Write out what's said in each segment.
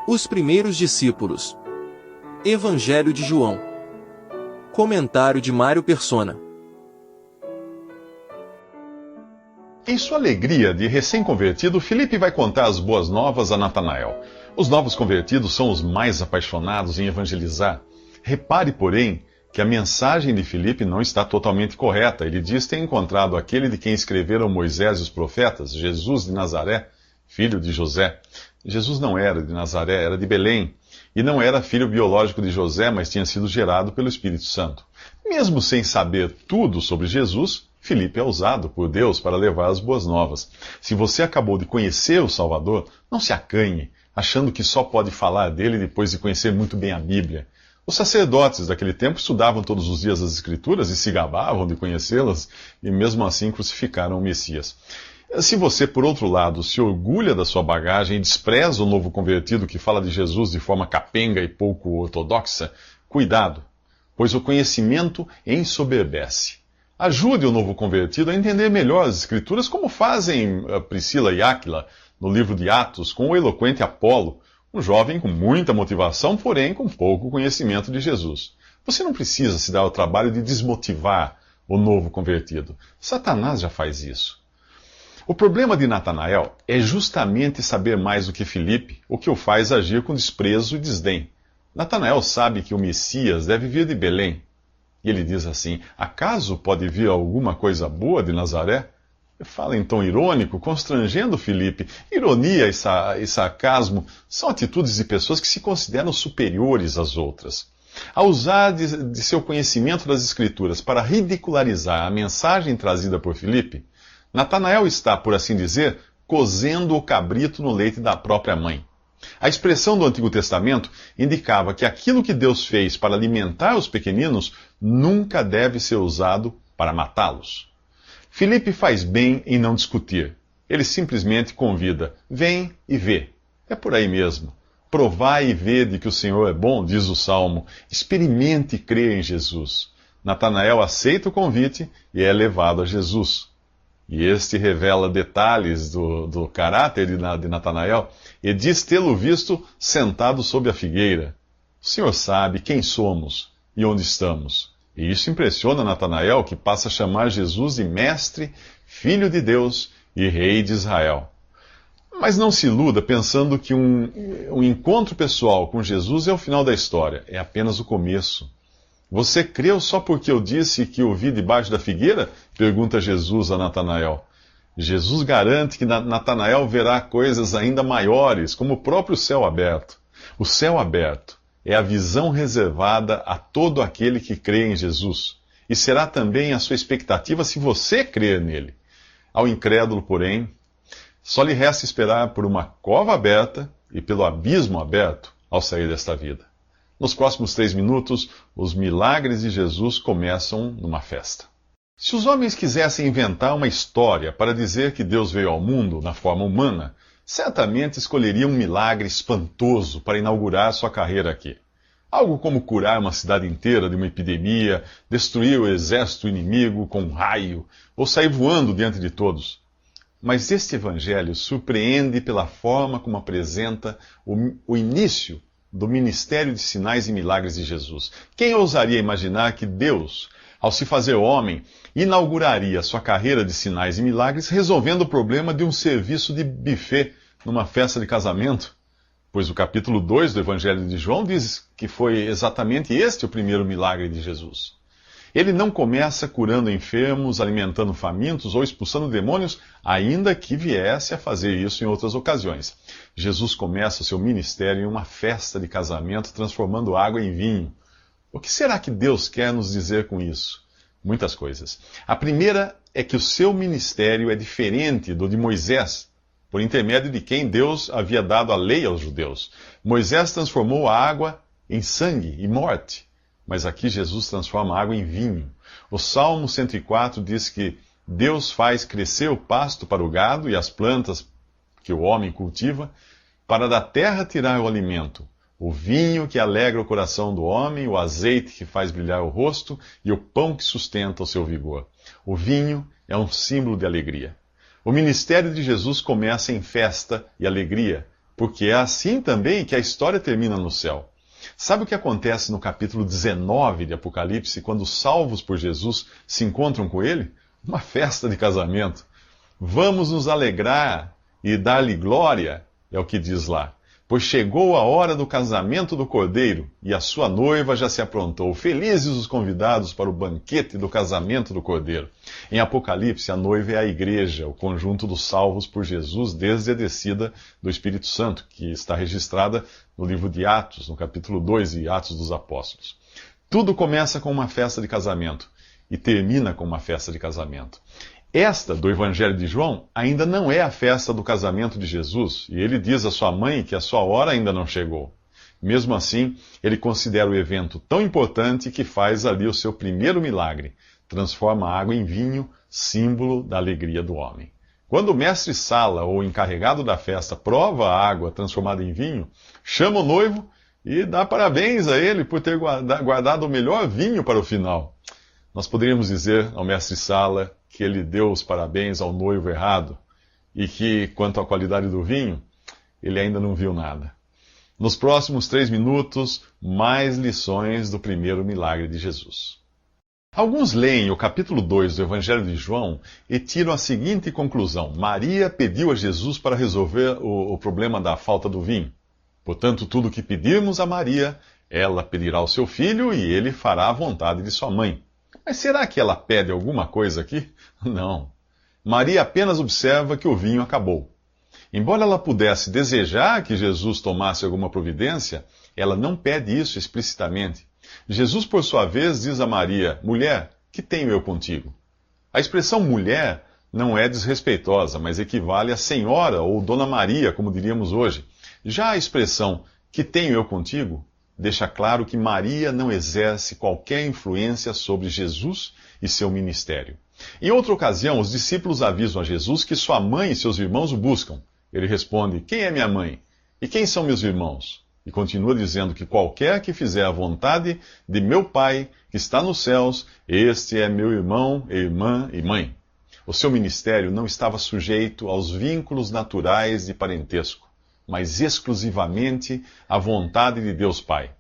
Os primeiros discípulos. Evangelho de João. Comentário de Mário Persona. Em sua alegria de recém-convertido, Filipe vai contar as boas novas a Natanael. Os novos convertidos são os mais apaixonados em evangelizar. Repare, porém, que a mensagem de Filipe não está totalmente correta. Ele diz ter encontrado aquele de quem escreveram Moisés e os profetas, Jesus de Nazaré, filho de José. Jesus não era de Nazaré, era de Belém. E não era filho biológico de José, mas tinha sido gerado pelo Espírito Santo. Mesmo sem saber tudo sobre Jesus, Filipe é usado por Deus para levar as boas novas. Se você acabou de conhecer o Salvador, não se acanhe, achando que só pode falar dele depois de conhecer muito bem a Bíblia. Os sacerdotes daquele tempo estudavam todos os dias as Escrituras e se gabavam de conhecê-las, e mesmo assim crucificaram o Messias. Se você, por outro lado, se orgulha da sua bagagem e despreza o novo convertido que fala de Jesus de forma capenga e pouco ortodoxa, cuidado, pois o conhecimento ensoberbece. Ajude o novo convertido a entender melhor as Escrituras, como fazem Priscila e Áquila no livro de Atos com o eloquente Apolo, um jovem com muita motivação, porém com pouco conhecimento de Jesus. Você não precisa se dar o trabalho de desmotivar o novo convertido. Satanás já faz isso. O problema de Natanael é justamente saber mais do que Filipe, o que o faz agir com desprezo e desdém. Natanael sabe que o Messias deve vir de Belém. E ele diz assim: acaso pode vir alguma coisa boa de Nazaré? Fala em tom irônico, constrangendo Filipe. Ironia e sarcasmo são atitudes de pessoas que se consideram superiores às outras. Ao usar de seu conhecimento das Escrituras para ridicularizar a mensagem trazida por Filipe, Natanael está, por assim dizer, cozendo o cabrito no leite da própria mãe. A expressão do Antigo Testamento indicava que aquilo que Deus fez para alimentar os pequeninos nunca deve ser usado para matá-los. Filipe faz bem em não discutir. Ele simplesmente convida: vem e vê. É por aí mesmo. Provai e vede que o Senhor é bom, diz o Salmo. Experimente e crê em Jesus. Natanael aceita o convite e é levado a Jesus. E este revela detalhes do caráter de Natanael e diz tê-lo visto sentado sob a figueira. O Senhor sabe quem somos e onde estamos. E isso impressiona Natanael, que passa a chamar Jesus de Mestre, Filho de Deus e Rei de Israel. Mas não se iluda pensando que um encontro pessoal com Jesus é o final da história. É apenas o começo. Você creu só porque eu disse que o vi debaixo da figueira? Pergunta Jesus a Natanael. Jesus garante que Natanael verá coisas ainda maiores, como o próprio céu aberto. O céu aberto é a visão reservada a todo aquele que crê em Jesus. E será também a sua expectativa se você crer nele. Ao incrédulo, porém, só lhe resta esperar por uma cova aberta e pelo abismo aberto ao sair desta vida. Nos próximos 3 minutos, os milagres de Jesus começam numa festa. Se os homens quisessem inventar uma história para dizer que Deus veio ao mundo na forma humana, certamente escolheriam um milagre espantoso para inaugurar sua carreira aqui. Algo como curar uma cidade inteira de uma epidemia, destruir o exército inimigo com um raio, ou sair voando diante de todos. Mas este evangelho surpreende pela forma como apresenta o início do ministério de sinais e milagres de Jesus. Quem ousaria imaginar que Deus, ao se fazer homem, inauguraria sua carreira de sinais e milagres resolvendo o problema de um serviço de buffet numa festa de casamento? Pois o capítulo 2 do Evangelho de João diz que foi exatamente este o primeiro milagre de Jesus. Ele não começa curando enfermos, alimentando famintos ou expulsando demônios, ainda que viesse a fazer isso em outras ocasiões. Jesus começa seu ministério em uma festa de casamento, transformando água em vinho. O que será que Deus quer nos dizer com isso? Muitas coisas. A primeira é que o seu ministério é diferente do de Moisés, por intermédio de quem Deus havia dado a lei aos judeus. Moisés transformou a água em sangue e morte. Mas aqui Jesus transforma a água em vinho. O Salmo 104 diz que Deus faz crescer o pasto para o gado e as plantas que o homem cultiva, para da terra tirar o alimento, o vinho que alegra o coração do homem, o azeite que faz brilhar o rosto e o pão que sustenta o seu vigor. O vinho é um símbolo de alegria. O ministério de Jesus começa em festa e alegria, porque é assim também que a história termina no céu. Sabe o que acontece no capítulo 19 de Apocalipse, quando os salvos por Jesus se encontram com ele? Uma festa de casamento. Vamos nos alegrar e dar-lhe glória, é o que diz lá. Pois chegou a hora do casamento do Cordeiro, e a sua noiva já se aprontou. Felizes os convidados para o banquete do casamento do Cordeiro. Em Apocalipse, a noiva é a igreja, o conjunto dos salvos por Jesus desde a descida do Espírito Santo, que está registrada no livro de Atos, no capítulo 2 de Atos dos Apóstolos. Tudo começa com uma festa de casamento e termina com uma festa de casamento. Esta, do Evangelho de João, ainda não é a festa do casamento de Jesus, e ele diz à sua mãe que a sua hora ainda não chegou. Mesmo assim, ele considera o evento tão importante que faz ali o seu primeiro milagre, transforma a água em vinho, símbolo da alegria do homem. Quando o mestre-sala, ou encarregado da festa, prova a água transformada em vinho, chama o noivo e dá parabéns a ele por ter guardado o melhor vinho para o final. Nós poderíamos dizer ao mestre-sala que ele deu os parabéns ao noivo errado e que, quanto à qualidade do vinho, ele ainda não viu nada. Nos próximos 3 minutos, mais lições do primeiro milagre de Jesus. Alguns leem o capítulo 2 do Evangelho de João e tiram a seguinte conclusão: Maria pediu a Jesus para resolver o problema da falta do vinho. Portanto, tudo o que pedirmos a Maria, ela pedirá ao seu filho e ele fará a vontade de sua mãe. Mas será que ela pede alguma coisa aqui? Não. Maria apenas observa que o vinho acabou. Embora ela pudesse desejar que Jesus tomasse alguma providência, ela não pede isso explicitamente. Jesus, por sua vez, diz a Maria: mulher, que tenho eu contigo? A expressão mulher não é desrespeitosa, mas equivale a senhora ou dona Maria, como diríamos hoje. Já a expressão que tenho eu contigo deixa claro que Maria não exerce qualquer influência sobre Jesus e seu ministério. Em outra ocasião, os discípulos avisam a Jesus que sua mãe e seus irmãos o buscam. Ele responde: quem é minha mãe? E quem são meus irmãos? E continua dizendo que qualquer que fizer a vontade de meu Pai, que está nos céus, este é meu irmão, irmã e mãe. O seu ministério não estava sujeito aos vínculos naturais de parentesco, mas exclusivamente à vontade de Deus Pai.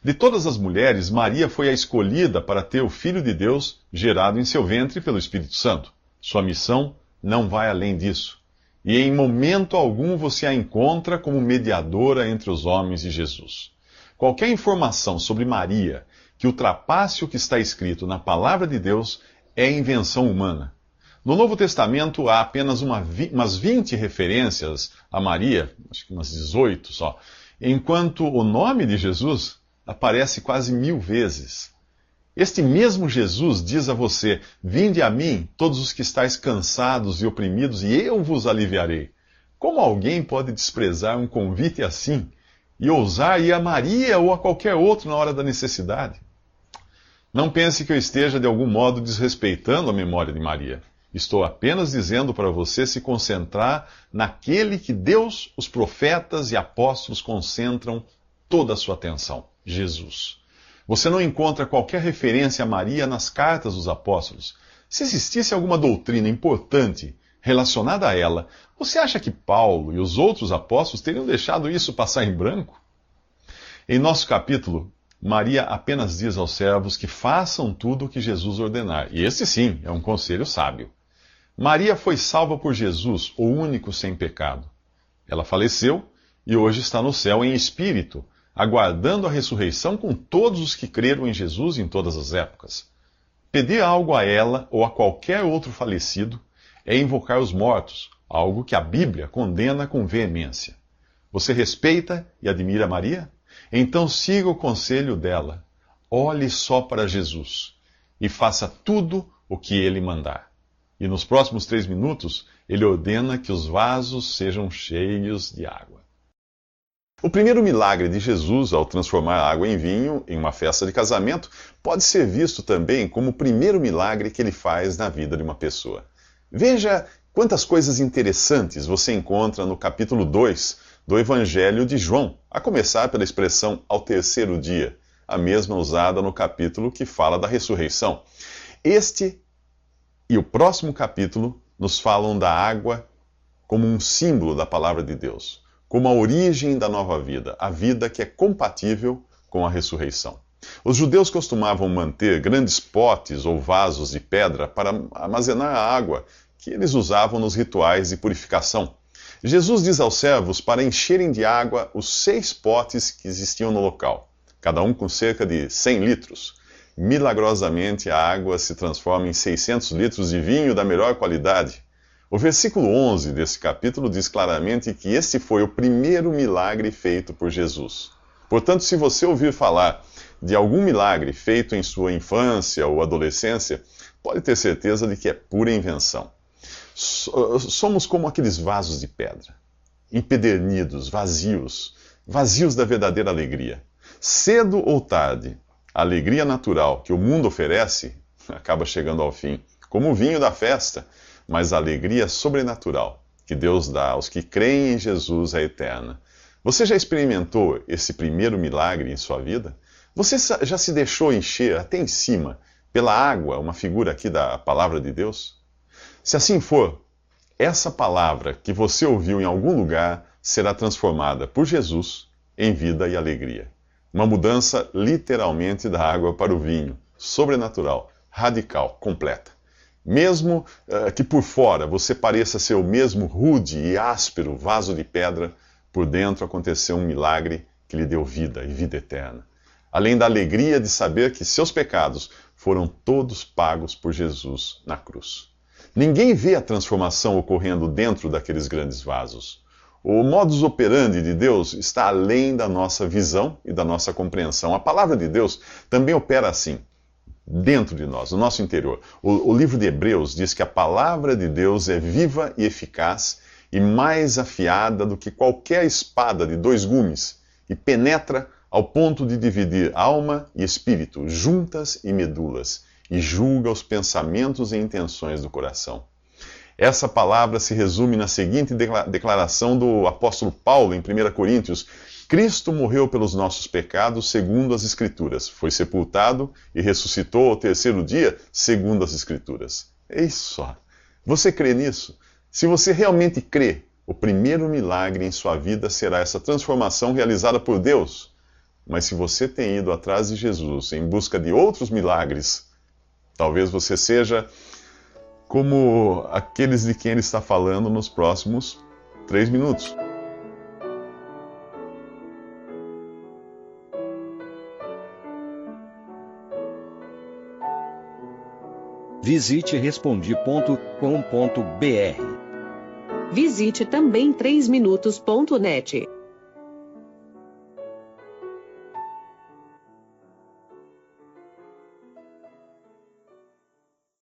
De todas as mulheres, Maria foi a escolhida para ter o Filho de Deus gerado em seu ventre pelo Espírito Santo. Sua missão não vai além disso. E em momento algum você a encontra como mediadora entre os homens e Jesus. Qualquer informação sobre Maria que ultrapasse o que está escrito na Palavra de Deus é invenção humana. No Novo Testamento há apenas umas 20 referências a Maria, acho que umas 18 só, enquanto o nome de Jesus aparece quase 1000 vezes. Este mesmo Jesus diz a você: vinde a mim, todos os que estáis cansados e oprimidos, e eu vos aliviarei. Como alguém pode desprezar um convite assim e ousar ir a Maria ou a qualquer outro na hora da necessidade? Não pense que eu esteja de algum modo desrespeitando a memória de Maria. Estou apenas dizendo para você se concentrar naquele que Deus, os profetas e apóstolos concentram toda a sua atenção: Jesus. Você não encontra qualquer referência a Maria nas cartas dos apóstolos. Se existisse alguma doutrina importante relacionada a ela, você acha que Paulo e os outros apóstolos teriam deixado isso passar em branco? Em nosso capítulo, Maria apenas diz aos servos que façam tudo o que Jesus ordenar. E esse sim é um conselho sábio. Maria foi salva por Jesus, o único sem pecado. Ela faleceu e hoje está no céu em espírito, aguardando a ressurreição com todos os que creram em Jesus em todas as épocas. Pedir algo a ela ou a qualquer outro falecido é invocar os mortos, algo que a Bíblia condena com veemência. Você respeita e admira Maria? Então siga o conselho dela. Olhe só para Jesus e faça tudo o que ele mandar. E nos próximos 3 minutos, ele ordena que os vasos sejam cheios de água. O primeiro milagre de Jesus, ao transformar a água em vinho em uma festa de casamento, pode ser visto também como o primeiro milagre que ele faz na vida de uma pessoa. Veja quantas coisas interessantes você encontra no capítulo 2 do Evangelho de João, a começar pela expressão ao terceiro dia, a mesma usada no capítulo que fala da ressurreição. Este e o próximo capítulo nos falam da água como um símbolo da palavra de Deus. como a origem da nova vida, a vida que é compatível com a ressurreição. Os judeus costumavam manter grandes potes ou vasos de pedra para armazenar a água que eles usavam nos rituais de purificação. Jesus diz aos servos para encherem de água os 6 potes que existiam no local, cada um com cerca de 100 litros. Milagrosamente, a água se transforma em 600 litros de vinho da melhor qualidade. O versículo 11 desse capítulo diz claramente que este foi o primeiro milagre feito por Jesus. Portanto, se você ouvir falar de algum milagre feito em sua infância ou adolescência, pode ter certeza de que é pura invenção. Somos como aqueles vasos de pedra, empedernidos, vazios da verdadeira alegria. Cedo ou tarde, a alegria natural que o mundo oferece acaba chegando ao fim, como o vinho da festa, mas a alegria sobrenatural que Deus dá aos que creem em Jesus é eterna. Você já experimentou esse primeiro milagre em sua vida? Você já se deixou encher até em cima pela água, uma figura aqui da palavra de Deus? Se assim for, essa palavra que você ouviu em algum lugar será transformada por Jesus em vida e alegria. Uma mudança literalmente da água para o vinho, sobrenatural, radical, completa. Mesmo que por fora você pareça ser o mesmo rude e áspero vaso de pedra, por dentro aconteceu um milagre que lhe deu vida e vida eterna. Além da alegria de saber que seus pecados foram todos pagos por Jesus na cruz. Ninguém vê a transformação ocorrendo dentro daqueles grandes vasos. O modus operandi de Deus está além da nossa visão e da nossa compreensão. A palavra de Deus também opera assim, dentro de nós, no nosso interior. O livro de Hebreus diz que a palavra de Deus é viva e eficaz e mais afiada do que qualquer espada de 2 gumes e penetra ao ponto de dividir alma e espírito, juntas e medulas, e julga os pensamentos e intenções do coração. Essa palavra se resume na seguinte declaração do apóstolo Paulo em 1 Coríntios: Cristo morreu pelos nossos pecados segundo as Escrituras, foi sepultado e ressuscitou ao 3º dia segundo as Escrituras. É isso só. Você crê nisso? Se você realmente crê, o primeiro milagre em sua vida será essa transformação realizada por Deus. Mas se você tem ido atrás de Jesus em busca de outros milagres, talvez você seja como aqueles de quem ele está falando nos próximos 3 minutos. Visite Respondi.com.br. Visite também 3minutos.net.